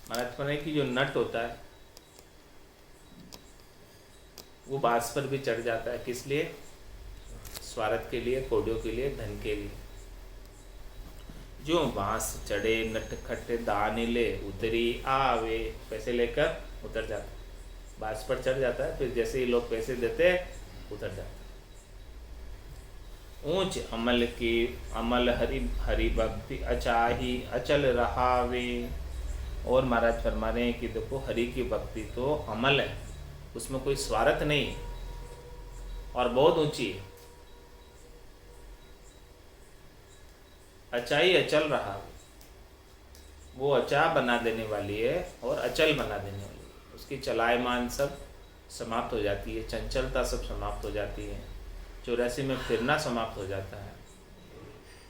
महाराज ने कि जो नट होता है वो बांस पर भी चढ़ जाता है। किस लिए? स्वार्थ के लिए, कोडियों के लिए, धन के लिए। जो बांस चढ़े नट खट्टे दाने ले उतरी आवे, पैसे लेकर उतर जाता है, बांस पर चढ़ जाता है, फिर जैसे ही लोग पैसे देते उतर जाता है। ऊंच अमल की अमल हरि हरि भक्ति अचाही अचल रहावे। और महाराज फरमा रहे हैं कि देखो हरि की भक्ति तो अमल है, उसमें कोई स्वार्थ नहीं है और बहुत ऊंची है। अचाई अचल रहा, वो अचा बना देने वाली है और अचल बना देने वाली है। उसकी चलायमान सब समाप्त हो जाती है, चंचलता सब समाप्त हो जाती है, 84 में फिरना समाप्त हो जाता है।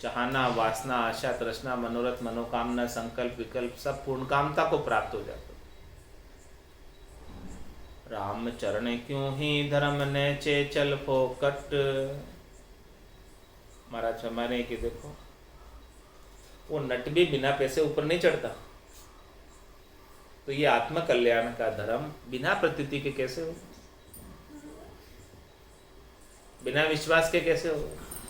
चाहना, वासना, आशा, तृष्णा, मनोरथ, मनोकामना, संकल्प, विकल्प सब पूर्णकामता को प्राप्त हो जाता है। राम चरण क्यों ही धर्म ने चे चल फोकट। महाराज हमारे कि देखो वो नट भी बिना पैसे ऊपर नहीं चढ़ता, तो ये आत्म कल्याण का धर्म बिना प्रतीति के कैसे हो, बिना विश्वास के कैसे हो?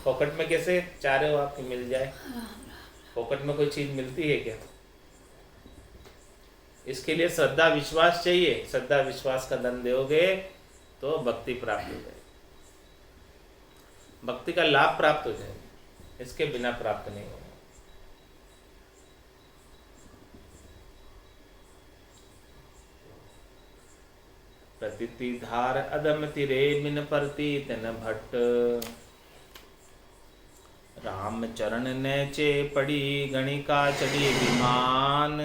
पॉकेट में कैसे चाह रहे हो आपकी मिल जाए? पॉकेट में कोई चीज मिलती है क्या? इसके लिए श्रद्धा विश्वास चाहिए। श्रद्धा विश्वास का धन दोगे तो भक्ति प्राप्त हो जाएगी, भक्ति का लाभ प्राप्त हो जाएगा, इसके बिना प्राप्त नहीं होगा। प्रतीति धार अदम तिरे मिन परती तन भट्ट। राम चरण नेचे पड़ी गणिका चढ़ी विमान।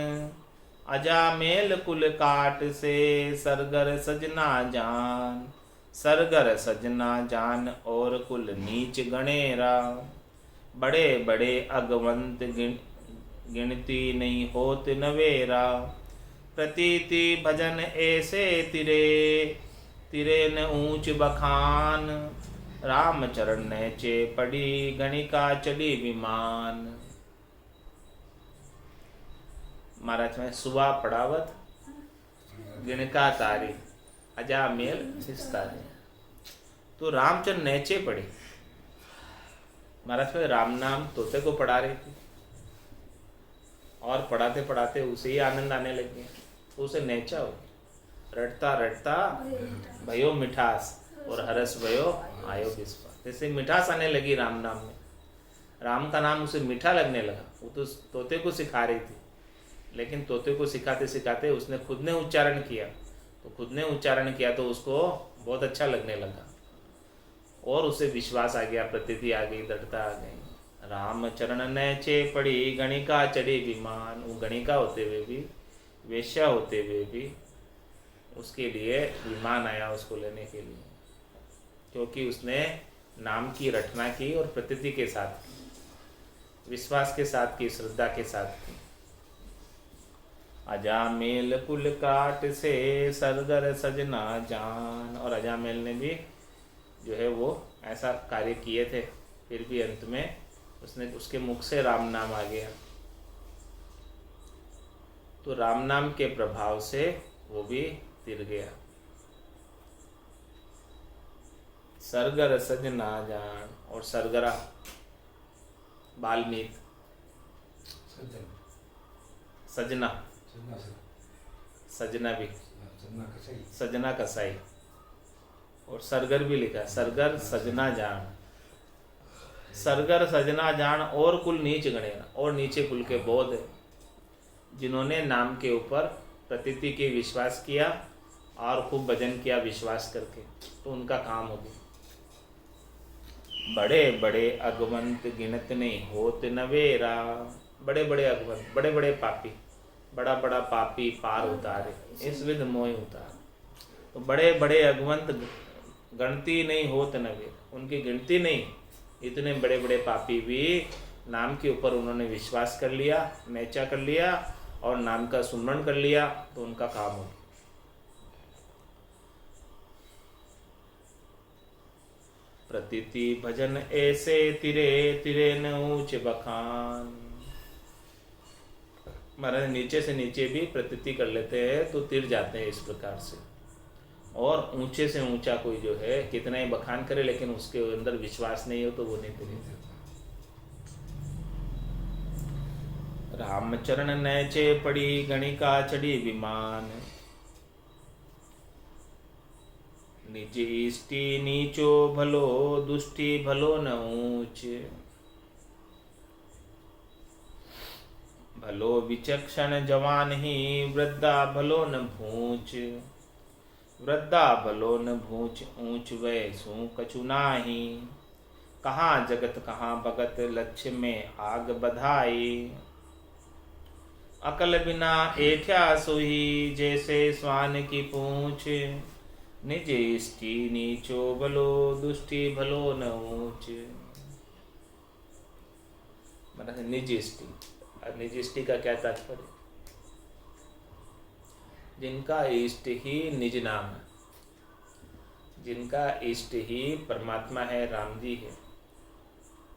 अजामेल कुल काट से सरगर सजना जान। सरगर सजना जान और कुल नीच गणेरा। बड़े बड़े अगवंत गिनती नहीं होत नवेरा। प्रतीति भजन ऐसे तिरे तिरे न ऊंच बखान। राम चरण नेचे पड़ी गणिका चली विमान। महाराज में सुबह पड़ावत गिणका तारी अजा मेल सिस्तारी। तो रामचंद्र नेचे पड़े। महाराज में राम नाम तोते को पढ़ा रही थी और पढ़ाते पढ़ाते उसे ही आनंद आने लग गया, तो उसे नेचा हो। रटता रटता भयो मिठास और हरस भयो आयो विश्वास। जैसे मिठास आने लगी राम नाम में, राम का नाम उसे मीठा लगने लगा। वो तो तोते को सिखा रही थी, लेकिन तोते को सिखाते सिखाते उसने खुद ने उच्चारण किया, तो खुद ने उच्चारण किया तो उसको बहुत अच्छा लगने लगा और उसे विश्वास आ गया, प्रतीति आ गई, दृढ़ता आ गई। राम चरण नेचे पड़ी गणिका चढ़ी विमान। वो गणिका होते हुए भी, वेश्या होते हुए भी उसके लिए विमान आया उसको लेने के लिए, क्योंकि उसने नाम की रटना की और प्रतीति के साथ की, विश्वास के साथ की, श्रद्धा के साथ की। अजामेल कुल काट से सरगर सजना जान। और अजामेल ने भी जो है वो ऐसा कार्य किए थे, फिर भी अंत में उसने उसके मुख से राम नाम आ गया। तो राम नाम के प्रभाव से वो भी तिर गया। सरगर सजना जान। और सरगरा बाल्मीक, सजना, सजना भी, सजना कसाई, और सरगर भी लिखा, सरगर सजना जान। सरगर सजना जान और कुल नीच गणेरा। और नीचे कुल के बोध है जिन्होंने नाम के ऊपर प्रतीति के विश्वास किया और खूब भजन किया विश्वास करके, तो उनका काम हो गया। बड़े बड़े अगवंत गिनत नहीं होत नवेरा। बड़े बड़े अगवंत, बड़े बड़े पापी, बड़ा बड़ा पापी पार उतारे इस विध मोह उतार। तो बड़े बड़े अगवंत गणती नहीं होत नवेरा, उनकी गिनती नहीं। इतने बड़े बड़े पापी भी नाम के ऊपर उन्होंने विश्वास कर लिया, नेचा कर लिया और नाम का सुमरण कर लिया, तो उनका काम हो गया। प्रतीति भजन ऐसे तिरे तिरे न ऊंच बखान। महाराज नीचे से नीचे भी प्रतीति कर लेते हैं तो तिर जाते हैं इस प्रकार से। और ऊंचे से ऊंचा कोई जो है कितना ही बखान करे लेकिन उसके अंदर विश्वास नहीं हो तो वो नहीं तिरेगा। रामचरण नैचे पड़ी गणिका चढ़ी विमान, निज इष्टि नीचो भलो दुष्टि भलो न ऊंच, भलो विचक्षण जवान ही वृद्धा भलो न भूच, वृद्धा भलो न भूच ऊंच वै सू कछु नाही, कहाँ जगत कहाँ भगत लक्ष्य में आग बधाई, अकल बिना एठ्या सोही जैसे स्वान की पूंछ, निज इष्टि नीचो भलो दुष्टि भलो न ऊंच। मतलब निज इष्टि, निज इष्टि का क्या तात्पर्य? जिनका इष्ट ही निज नाम है, जिनका इष्ट ही परमात्मा है, राम जी है,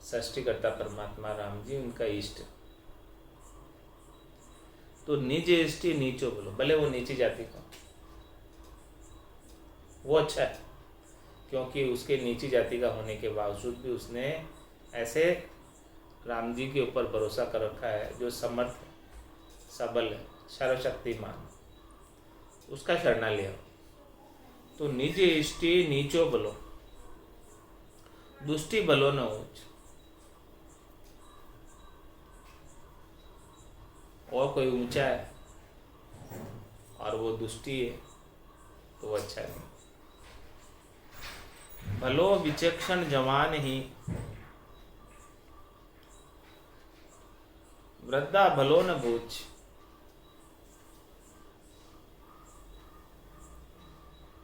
सृष्टिकर्ता परमात्मा राम जी उनका इष्ट। तो निज इष्टि नीचो बोलो, भले वो नीची जाति का, वो अच्छा है क्योंकि उसके नीची जाति का होने के बावजूद भी उसने ऐसे राम जी के ऊपर भरोसा कर रखा है जो समर्थ सबल है, सर्वशक्तिमान, उसका शरणा लिया। तो निज इष्टि नीचो बलो दुष्टि बलो न ऊंच। और कोई ऊंचा है और वो दुष्टि है तो वो अच्छा नहीं। भलो विचक्षण जवान ही वृद्धा भलो न भूच।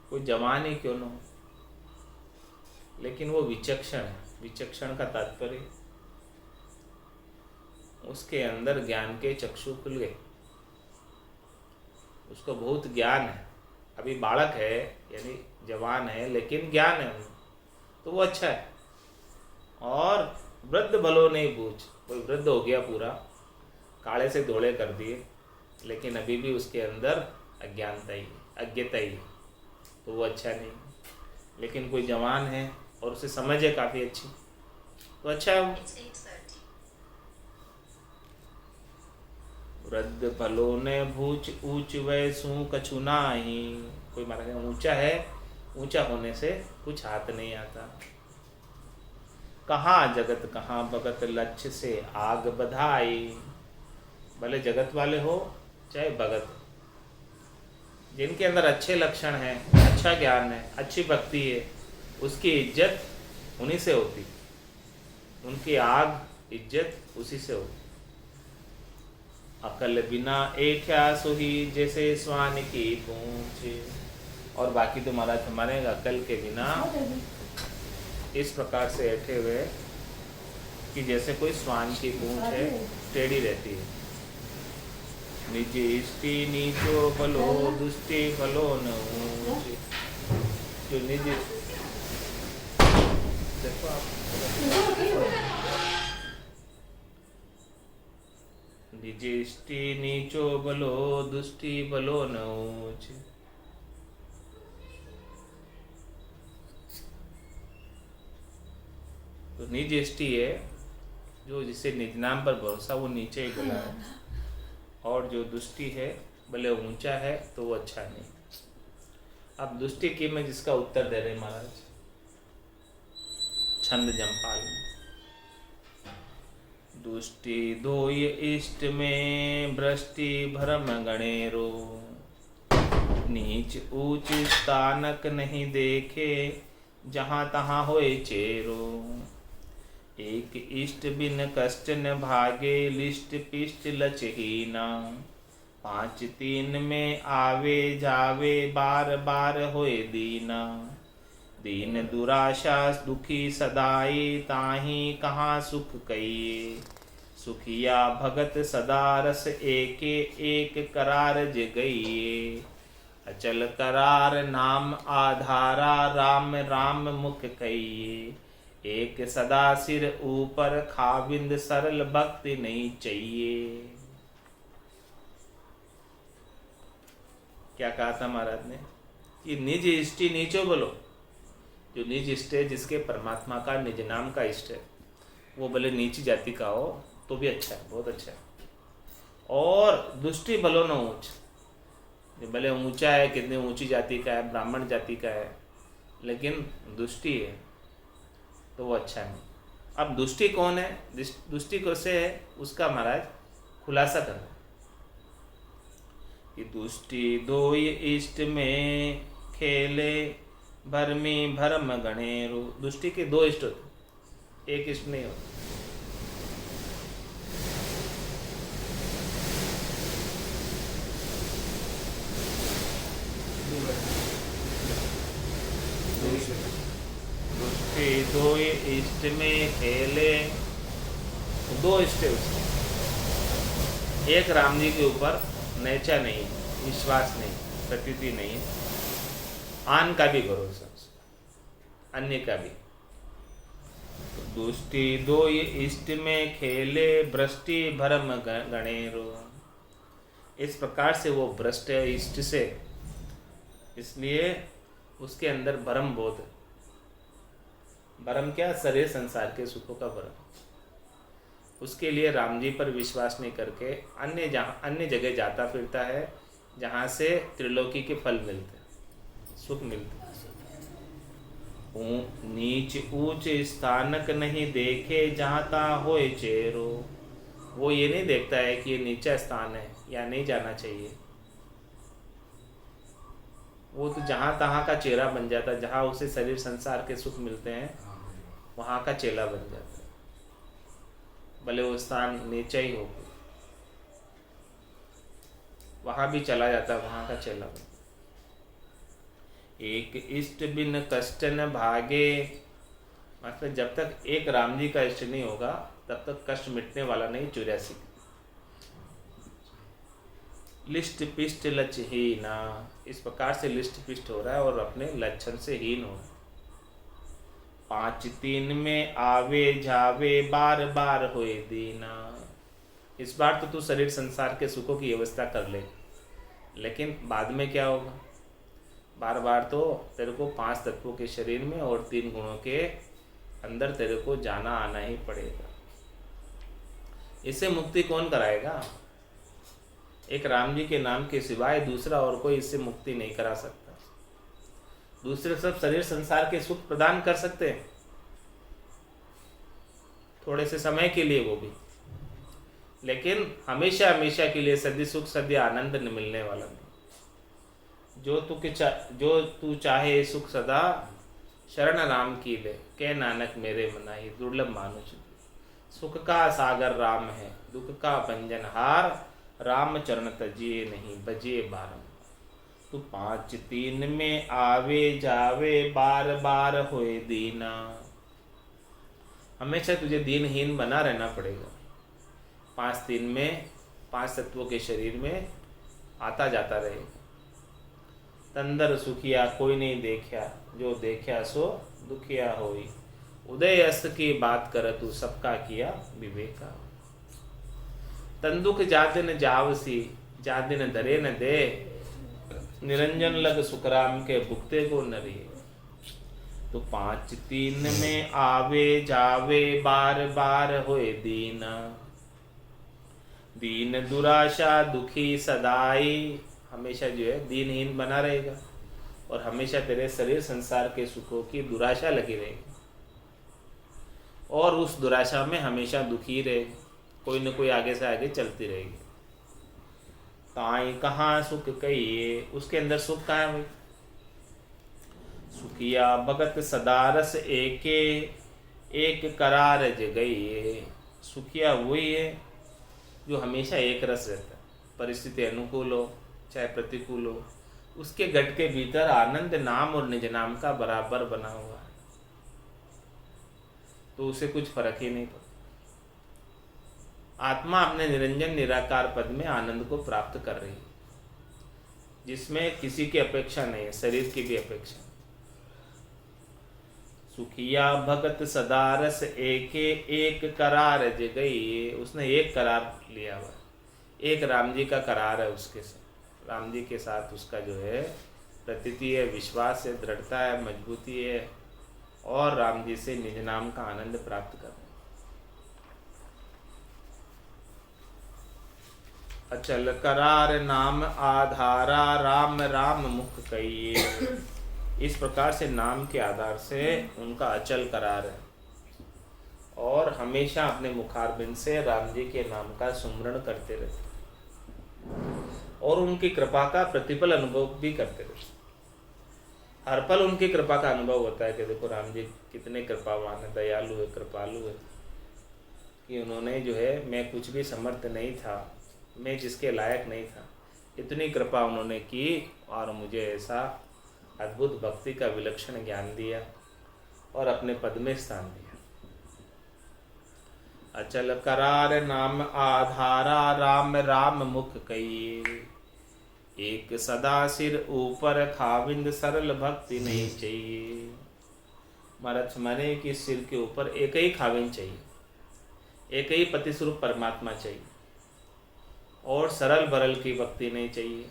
कोई जवान ही क्यों न हो लेकिन वो विचक्षण है। विचक्षण का तात्पर्य उसके अंदर ज्ञान के चक्षु खुल गए, उसको बहुत ज्ञान है। अभी बालक है यानी जवान है लेकिन ज्ञान है तो वो अच्छा है। और वृद्ध भलो नहीं बूझ, कोई वृद्ध हो गया पूरा, काले से धोले कर दिए लेकिन अभी भी उसके अंदर अज्ञानता ही अज्ञता ही, तो वो अच्छा नहीं। लेकिन कोई जवान है और उसे समझ है काफ़ी अच्छी तो अच्छा है। वृद्ध भलो ने भूच ऊंच वै सू कछु नाही। कोई महाराज ऊंचा है, ऊंचा होने से कुछ हाथ नहीं आता। कहाँ जगत कहाँ भगत लक्ष्य से आग बधाई। भले जगत वाले हो चाहे भगत, जिनके अंदर अच्छे लक्षण हैं, अच्छा ज्ञान है, अच्छी भक्ति है, उसकी इज्जत उन्हीं से होती, उनकी आग इज्जत उसी से होती। अकल बिना एठ्या सोही जैसे स्वान की पूंछ। और बाकी तो महाराज हमारे अकल के बिना इस प्रकार से ऐठे हुए कि जैसे कोई स्वान की पूंछ है, टेढ़ी रहती है। निज इष्टि नीचो भलो दुष्टि भलो न ऊंच। जो निज देखो आप, निज इष्टि नीचो भलो दुष्टि भलो न ऊंच। तो निज इष्टि है जो जिसे निज नाम पर भरोसा वो नीचे ही बोला है, और जो दुष्टि है भले ऊंचा है तो वो अच्छा नहीं। अब दुष्टि की में जिसका उत्तर दे रहे महाराज छंद जमपाल। दुष्टि दोय इष्ट में भ्रष्टि भरम गणेरो। नीच ऊंच स्थानक नहीं देखे जहाँ तहाँ होए चेरो। एक इष्ट बिन कष्ट न भागे लिष्ट पिष्ट लचहीना। पाँच तीन में आवे जावे बार बार होए दीना। दीन दुराशा दुखी सदाई ताही कहाँ सुख कहिए। सुखिया भगत सदा रस एके एक करार जगइए। अचल करार नाम आधारा राम राम मुख कहिए। एक सदा सिर ऊपर खाविंद सरल भक्ति नहीं चाहिए। क्या कहा था महाराज ने कि निज इष्टि नीचो बोलो। जो निज इष्ट है, जिसके परमात्मा का निज नाम का इष्ट है, वो भले नीची जाति का हो तो भी अच्छा है, बहुत अच्छा है। और दुष्टि भलो न ऊंच, भले ऊंचा है, कितनी ऊंची जाति का है, ब्राह्मण जाति का है, लेकिन दुष्टि है तो वो अच्छा नहीं। अब दुष्टि कौन है, दुष्टि कैसे है, उसका महाराज खुलासा कर रहे हैं कि दुष्टि दो इष्ट में खेले भरमी भरम गणेरु। दुष्टि के दो इष्ट होते, एक इष्ट नहीं होता। दुष्टि दो इष्ट में खेले, दो इष्ट है उसके। एक राम जी के ऊपर नैचा नहीं, विश्वास नहीं, प्रतीति नहीं, आन का भी भरोसा, अन्य का भी। दुष्टि दो इष्ट में खेले भ्रष्टि भरम गणेरो। इस प्रकार से वो भ्रष्ट है इष्ट से, इसलिए उसके अंदर भरम बहुत है। भरम क्या, शरीर संसार के सुखों का भरम। उसके लिए राम जी पर विश्वास नहीं करके अन्य जगह जाता फिरता है, जहाँ से त्रिलोकी के फल मिलते, सुख मिलते। नीच ऊंच स्थानक नहीं देखे, जाता होए चेरो। वो ये नहीं देखता है कि ये नीचा स्थान है या नहीं जाना चाहिए, वो तो जहाँ तहाँ का चेहरा बन जाता है। जहाँ उसे शरीर संसार के सुख मिलते हैं वहाँ का चेला बन जाता है, भले वो स्थान नीचा ही हो, वहाँ भी चला जाता है, वहाँ का चेला बन। एक इष्ट बिन कष्ट न भागे, मतलब जब तक एक राम जी का इष्ट नहीं होगा तब तक कष्ट मिटने वाला नहीं। 84 लिष्ट पिष्ट लचहीना, इस प्रकार से लिष्ट पिष्ट हो रहा है और अपने लक्षण से हीन हो रहा है। 5-3 में आवे जावे बार बार होए दीना। इस बार तो तू शरीर संसार के सुखों की व्यवस्था कर ले, लेकिन बाद में क्या होगा, बार बार तो तेरे को 5 तत्वों के शरीर में और 3 गुणों के अंदर तेरे को जाना आना ही पड़ेगा। इससे मुक्ति कौन कराएगा? एक राम जी के नाम के सिवाय दूसरा और कोई इससे मुक्ति नहीं करा सकता। दूसरे सब शरीर संसार के सुख प्रदान कर सकते हैं, थोड़े से समय के लिए वो भी, लेकिन हमेशा हमेशा के लिए सदी सुख सदी आनंद न मिलने वाला नहीं। जो तू चाहे सुख सदा, शरण राम की ले, कह नानक मेरे मनाही, दुर्लभ मानुष। सुख का सागर राम है, दुख का भंजनहार, राम चरण तजिए नहीं, बजिए बारंबार। तू 5-3 में आवे जावे बार बार होए दीना। हमेशा तुझे दीनहीन बना रहना पड़ेगा। 5-3 में 5 तत्वों के शरीर में आता जाता रहेगा। तंदर सुखिया कोई नहीं देखा, जो देखा सो दुखिया होई। उदय अस्त की बात कर तू, सबका किया विवेका। तंदुख जातिन जावसी, जातिन दरे न दे, निरंजन लग सुखराम के भुगते को नरी। तो 5-3 में आवे जावे बार बार होए दीना। दीन दुराशा दुखी सदाई, हमेशा जो है दीनहीन बना रहेगा और हमेशा तेरे शरीर संसार के सुखों की दुराशा लगी रहेगी और उस दुराशा में हमेशा दुखी रहेगा। कोई न कोई आगे से आगे चलती रहेगी। ताई कहाँ सुख कहिए, उसके अंदर सुख कहाँ है भाई? सुखिया भगत सदारस एके, एक करार जगइए। सुखिया वही है जो हमेशा एक रस रहता है, परिस्थिति अनुकूल हो चाहे प्रतिकूल हो, उसके गट के भीतर आनंद नाम और निज नाम का बराबर बना हुआ है, तो उसे कुछ फर्क ही नहीं पड़ता। आत्मा अपने निरंजन निराकार पद में आनंद को प्राप्त कर रही है, जिसमें किसी की अपेक्षा नहीं है, शरीर की भी अपेक्षा। सुखिया भगत सदारस एके, एक करार जगई। उसने एक करार लिया हुआ, एक राम जी का करार है उसके साथ, राम जी के साथ उसका जो है प्रतीति है, विश्वास है, दृढ़ता है, मजबूती है, और राम जी से निज नाम का आनंद प्राप्त करना। अचल करार नाम आधारा, राम राम मुख कहिए। इस प्रकार से नाम के आधार से उनका अचल करार है, और हमेशा अपने मुखारबिंद से राम जी के नाम का सुमरण करते रहते, और उनकी कृपा का प्रतिपल अनुभव भी करते रहते। हर पल उनकी कृपा का अनुभव होता है कि देखो राम जी कितने कृपावान है, दयालु है, कृपालु है, कि उन्होंने जो है, मैं कुछ भी समर्थ नहीं था, मैं जिसके लायक नहीं था, इतनी कृपा उन्होंने की और मुझे ऐसा अद्भुत भक्ति का विलक्षण ज्ञान दिया और अपने पद में स्थान दिया। अचल करार नाम आधारा, राम राम मुख कहिए। एक सदा सिर ऊपर खाविंद, सरल भक्ति नहीं चाहिए। महाराज माने कि सिर के ऊपर एक ही खाविंद चाहिए, एक ही पति स्वरूप परमात्मा चाहिए, और सरल बरल की भक्ति नहीं चाहिए,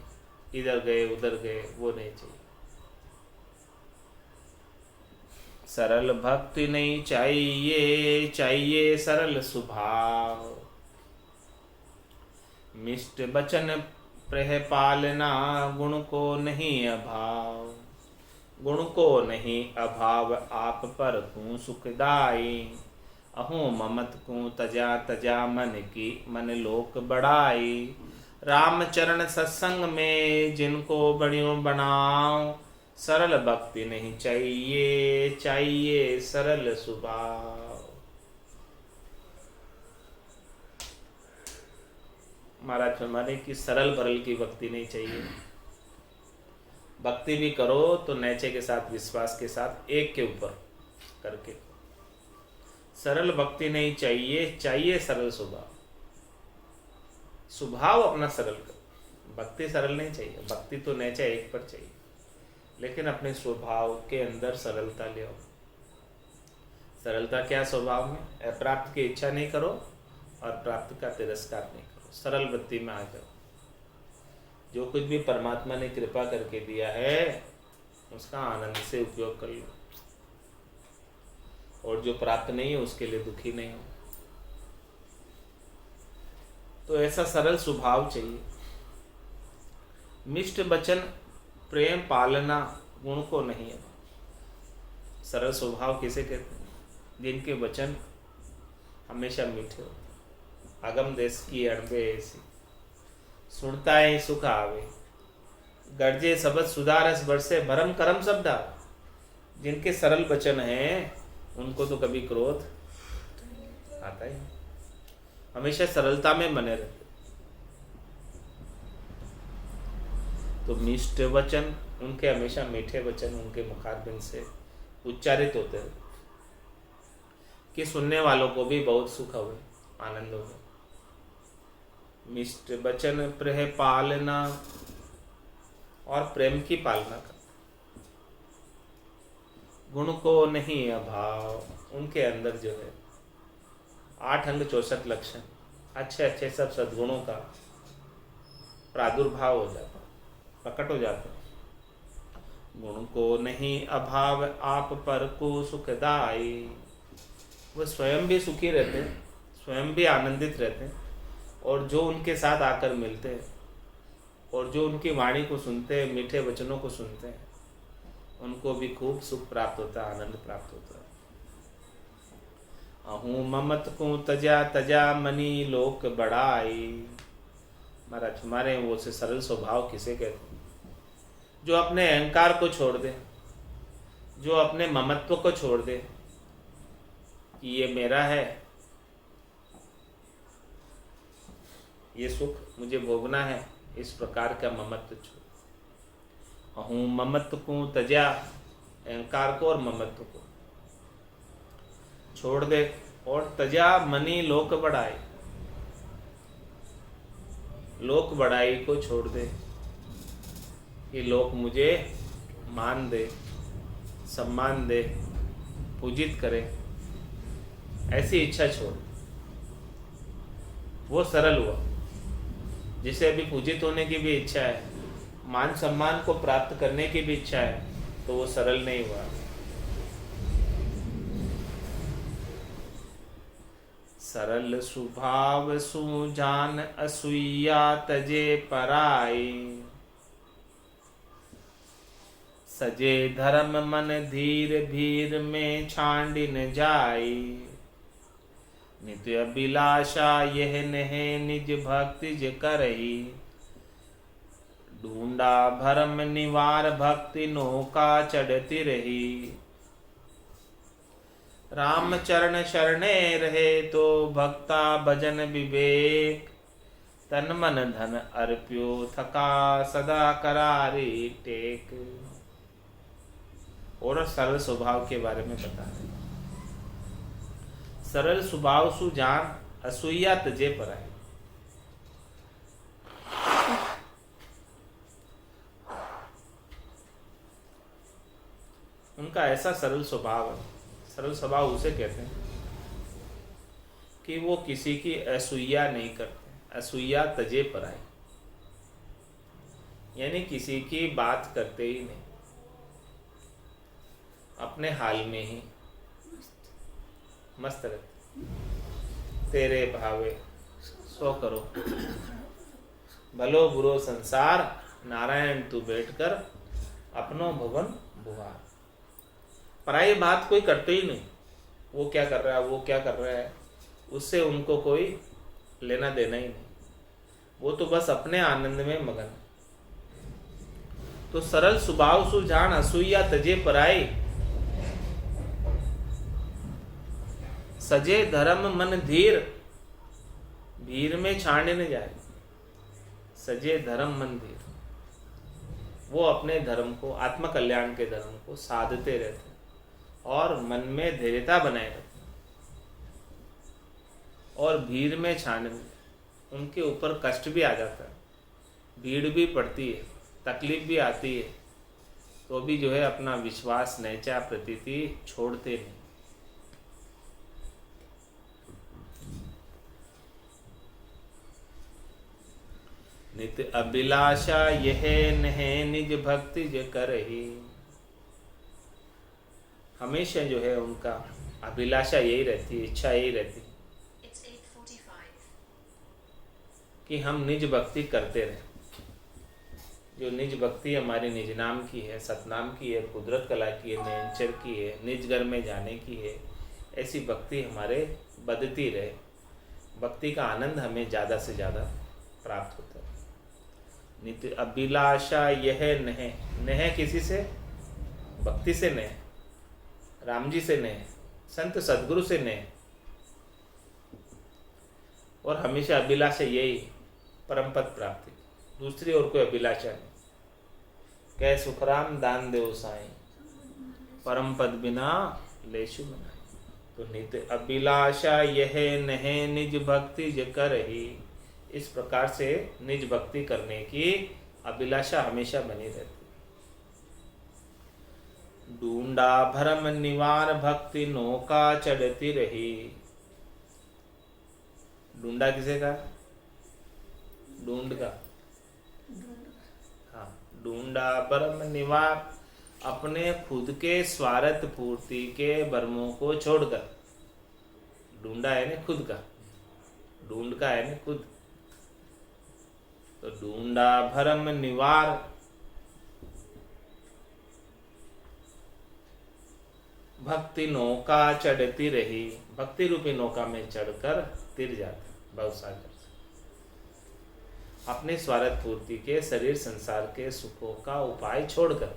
इधर गए उधर गए वो नहीं चाहिए। सरल भक्ति नहीं चाहिए, चाहिए सरल स्वभाव। मिष्ट बचन प्रह पालना, गुण को नहीं अभाव। गुण को नहीं अभाव, आप पर हूँ सुखदाई। अहूँ ममत को तजा तजा, मन की मन लोक बढ़ाई। राम चरण सत्संग में, जिनको बड़ियों बनाओ। सरल भक्ति नहीं चाहिए, चाहिए सरल स्वभाव। महाराज फरमाने की सरल बरल की भक्ति नहीं चाहिए। भक्ति भी करो तो नैचे के साथ, विश्वास के साथ, एक के ऊपर करके। सरल भक्ति नहीं चाहिए, चाहिए सरल स्वभाव। स्वभाव अपना सरल करो, भक्ति सरल नहीं चाहिए। भक्ति तो नैचे एक पर चाहिए, लेकिन अपने स्वभाव के अंदर सरलता ले आओ। सरलता क्या स्वभाव में? अप्राप्त की इच्छा नहीं करो और प्राप्त का तिरस्कार नहीं करो। सरल वृत्ति में आ जाओ। जो कुछ भी परमात्मा ने कृपा करके दिया है उसका आनंद से उपयोग कर लो, और जो प्राप्त नहीं है उसके लिए दुखी नहीं हो। तो ऐसा सरल स्वभाव चाहिए। मिष्ट वचन प्रेम पालना, गुण को नहीं है। सरल स्वभाव किसे कहते हैं? जिनके वचन हमेशा मीठे होते। अगम देश की अणबे ऐसी, सुनता है सुख आवे। गर्जे शब्द सुधारस बरसे, भरम करम सब डाल। जिनके सरल वचन हैं उनको तो कभी क्रोध आता ही, हमेशा सरलता में बने रहते। तो मिष्ट वचन, उनके हमेशा मीठे वचन उनके मुखारबिंद से उच्चारित होते हैं कि सुनने वालों को भी बहुत सुख हुए, आनंद हुए। मिष्ट वचन प्रेह पालना, और प्रेम की पालना कर। गुण को नहीं अभाव, उनके अंदर जो है 8 अंग 64 लक्षण, अच्छे अच्छे सब सद्गुणों का प्रादुर्भाव हो जाता, प्रकट हो जाता। गुण को नहीं अभाव, आप पर को सुखदाई। वो स्वयं भी सुखी रहते हैं, स्वयं भी आनंदित रहते हैं, और जो उनके साथ आकर मिलते हैं और जो उनकी वाणी को सुनते हैं, मीठे वचनों को सुनते हैं, उनको भी खूब सुख प्राप्त होता है, आनंद प्राप्त होता है। अहूँ ममत को तजा तजा, मनी लोक बढ़ाई। महाराज हमारे वो से सरल स्वभाव किसे कहते हैं? जो अपने अहंकार को छोड़ दे, जो अपने ममत्व को छोड़ दे कि ये मेरा है, ये सुख मुझे भोगना है, इस प्रकार का ममत्व छोड़। अहूँ ममत्व को तजा, अहंकार को और ममत्व को छोड़ दे, और तजा मनी लोक बढ़ाई, लोक बढ़ाई को छोड़ दे कि लोक मुझे मान दे, सम्मान दे, पूजित करे, ऐसी इच्छा छोड़। वो सरल हुआ। जिसे अभी पूजित होने की भी इच्छा है, मान सम्मान को प्राप्त करने की भी इच्छा है तो वो सरल नहीं हुआ। सरल स्वभाव सुजान असूया तजे पराई, सजे धर्म मन धीर भीर में छांडी न जाई, नित्य अभिलाषा यह नहे निज भक्ति ज करही, ढूंढा भरम निवार भक्ति नौका चढ़ती रही, राम चरण शरणे रहे तो भक्ता भजन विवेक, तन मन धन अर्प्यो थका सदा करारी टेक। और सरल स्वभाव के बारे में बता रहे, सरल स्वभाव सु जान असूया तजे पराई। उनका ऐसा सरल स्वभाव है। सरल स्वभाव उसे कहते हैं कि वो किसी की असूया नहीं करते। असूया तजे पराई यानी किसी की बात करते ही नहीं, अपने हाल में ही मस्त रहते। तेरे भावे सो करो, भलो बुरो संसार, नारायण तू बैठकर अपनो भवन बुहार। पराई बात कोई करते ही नहीं। वो क्या कर रहा है, वो क्या कर रहा है, उससे उनको कोई लेना देना ही नहीं। वो तो बस अपने आनंद में मगन। तो सरल स्वभाव सुजान असूया तजे पराई, सजे धर्म मन धीर भीर में छाने न जाए। सजे धर्म मन धीर, वो अपने धर्म को, आत्म कल्याण के धर्म को साधते रहते और मन में धैर्यता बनाए रखते। और भीड़ में छाने में उनके ऊपर कष्ट भी आ जाता है, भीड़ भी पड़ती है, तकलीफ भी आती है, तो भी जो है अपना विश्वास नैचा प्रतीति छोड़ते नहीं। नित्य अभिलाषा यह नहे निज भक्ति ज करही। हमेशा जो है उनका अभिलाषा यही रहती है, इच्छा यही रहती है कि हम निज भक्ति करते रहें। जो निज भक्ति हमारी निज नाम की है, सतनाम की है, कुदरत कला की है, नेचर की है, निज घर में जाने की है, ऐसी भक्ति हमारे बदती रहे। भक्ति का आनंद हमें ज़्यादा से ज़्यादा प्राप्त होता है। नित्य अभिलाषा यह नहे, नहे किसी से, भक्ति से नहे, राम जी से नहीं, संत सदगुरु से नहीं। और हमेशा अभिलाषा यही परम पद प्राप्ति, दूसरी और कोई अभिलाषा नहीं। कह सुखराम दान देव साईं, परम पद बिना लेशु मनाई। तो नित्य अभिलाषा यह नहे निज भक्ति ज करही। इस प्रकार से निज भक्ति करने की अभिलाषा हमेशा बनी रहती। ढूंढा भरम निवार भक्ति नौका चढ़ती रही। ढूंढा किसे का? ढूंढ का, हाँ। ढूंढा भरम निवार, अपने खुद के स्वार्थ पूर्ति के भरमों को छोड़कर। ढूंढा है ना खुद का, ढूंढ का है ना खुद। तो ढूंढा भरम निवार, भक्ति नौका चढ़ती रही। भक्ति रूपी नौका में चढ़कर तिर जाता भवसागर से। अपने स्वार्थ पूर्ति के शरीर संसार के सुखों का उपाय छोड़कर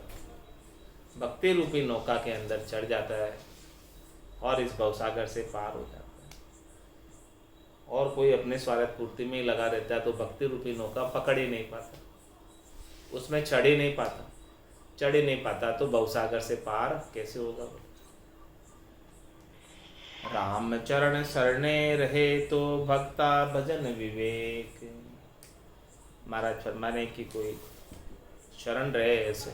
भक्ति रूपी नौका के अंदर चढ़ जाता है और इस भवसागर से पार हो जाता है। और कोई अपने स्वार्थ पूर्ति में ही लगा रहता है तो भक्ति रूपी नौका पकड़ ही नहीं पाता, उसमें चढ़ ही नहीं पाता, तो भवसागर से पार कैसे होगा। राम चरण शरणे रहे तो भक्ता भजन विवेक। महाराज फरमाने की कोई शरण रहे ऐसे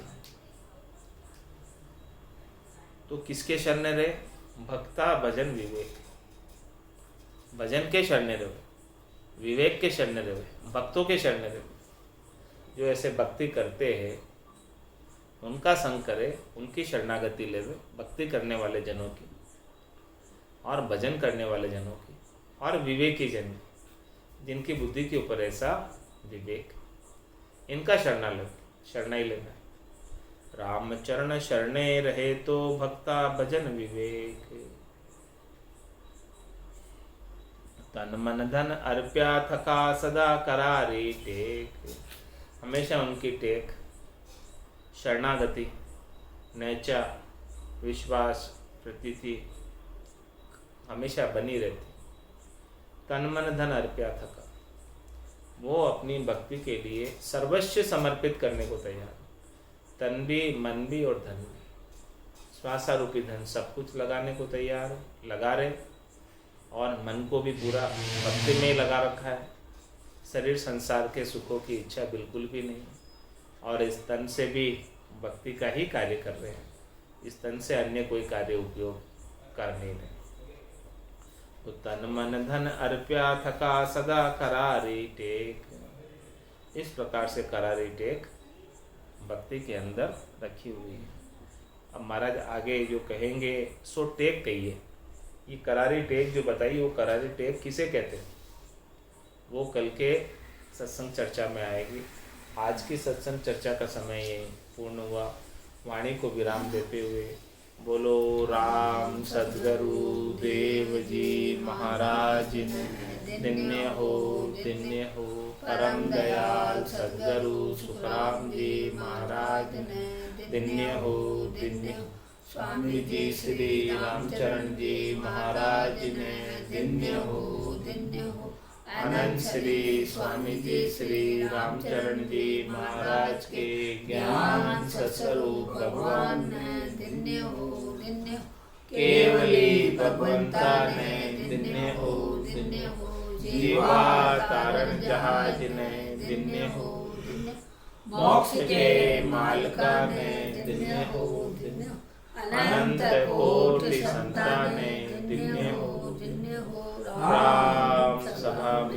तो किसके शरण रहे? भक्ता भजन विवेक। भजन के शरण रहे, विवेक के शरण रहे, भक्तों के शरण रहे। जो ऐसे भक्ति करते हैं उनका संग करे, उनकी शरणागति लेवे, भक्ति करने वाले जनों की और भजन करने वाले जनों की और विवेकी जन जिनकी बुद्धि के ऊपर ऐसा विवेक, इनका शरणा ही लेना है। राम चरण शरणे रहे तो भक्ता भजन विवेक, तन मन धन अर्प्या थका सदा करारी टेक। हमेशा उनकी टेक, शरणागति, नैचा, विश्वास, प्रतीति हमेशा बनी रहती। तन मन धन अर्प्या थका, वो अपनी भक्ति के लिए सर्वस्व समर्पित करने को तैयार, तन भी, मन भी और धन भी, श्वासारूपी धन सब कुछ लगाने को तैयार, लगा रहे, और मन को भी पूरा भक्ति में ही लगा रखा है। शरीर संसार के सुखों की इच्छा बिल्कुल भी नहीं, और इस तन से भी भक्ति का ही कार्य कर रहे हैं। इस तन से अन्य कोई कार्य उपयोग कर नहीं रहे। तो तन मन धन अर्प्या थका सदा करारी टेक, इस प्रकार से करारी टेक भक्ति के अंदर रखी हुई है। अब महाराज आगे जो कहेंगे सो टेक कहिए। ये करारी टेक जो बताई, वो करारी टेक किसे कहते हैं वो कल के सत्संग चर्चा में आएगी। आज की सत्संग चर्चा का समय ये पूर्ण हुआ। वाणी को विराम देते हुए बोलो राम सद्गुरु देव जी महाराज ने धन्य हो परम दयाल सद्गुरु सुखराम जी महाराज ने धन्य हो स्वामी जी श्री रामचरण जी महाराज ने धन्य हो आनंद श्री स्वामी जी श्री रामचरण जी महाराज के ज्ञान सत्स्वरूप भगवान ने धन्य हो केवली भगवंता ने धन्य हो जीवा तारण जहाज ने धन्य हो मोक्ष के मालका ने धन्य हो अनंत कोटि संतान ने धन्य हो राम सभा में